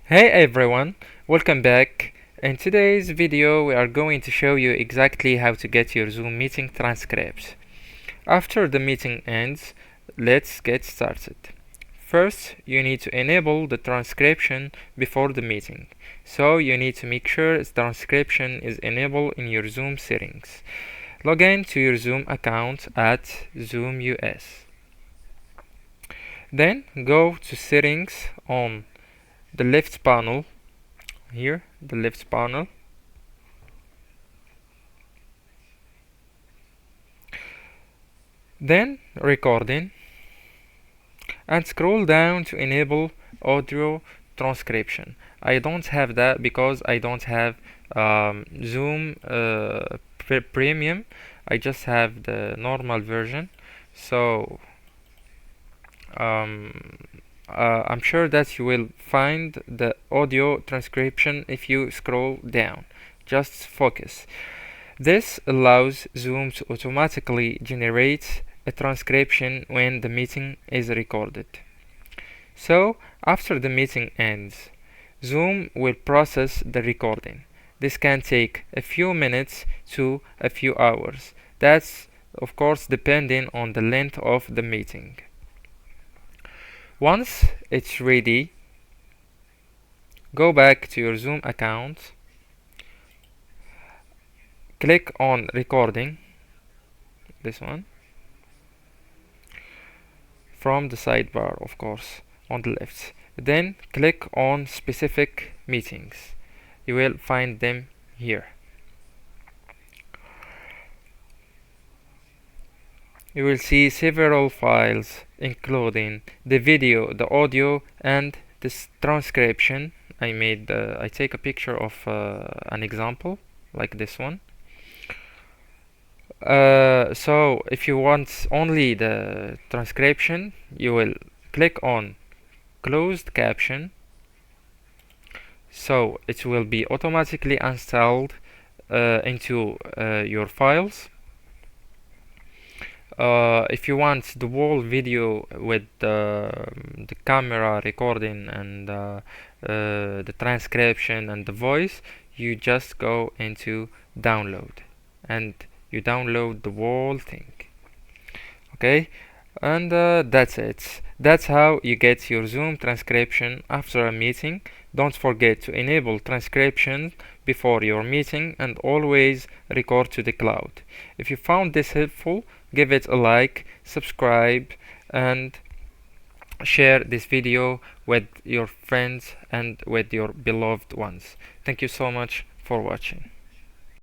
Hey everyone, welcome back. In today's video we are going to show you exactly how to get your Zoom meeting transcripts. After the meeting ends, let's get started. First, you need to enable the transcription before the meeting. So you need to make sure transcription is enabled in your Zoom settings. Log in to your Zoom account at Zoom US. Then go to settings on the left panel here, the left panel. Then recording and scroll down to enable audio transcription. I don't have that because I don't have Zoom Premium. I just have the normal version. So I'm sure that you will find the audio transcription if you scroll down. Just focus. This allows Zoom to automatically generate a transcription when the meeting is recorded. So, after the meeting ends, Zoom will process the recording. This can take a few minutes to a few hours. That's, of course, depending on the length of the meeting. Once it's ready, go back to your Zoom account, click on recording, this one, from the sidebar, of course, on the left. Then click on specific meetings. You will find them here. You will see several files including the video, the audio, and this transcription. I take a picture of an example like this one. So if you want only the transcription, you will click on closed caption, so it will be automatically installed into your files. If you want the whole video with the camera recording and the transcription and the voice, you just go into download and you download the whole thing. Okay, and that's it. That's how you get your Zoom transcription after a meeting. Don't forget to enable transcription before your meeting and always record to the cloud. If you found this helpful, give it a like, subscribe, and share this video with your friends and with your beloved ones. Thank you so much for watching.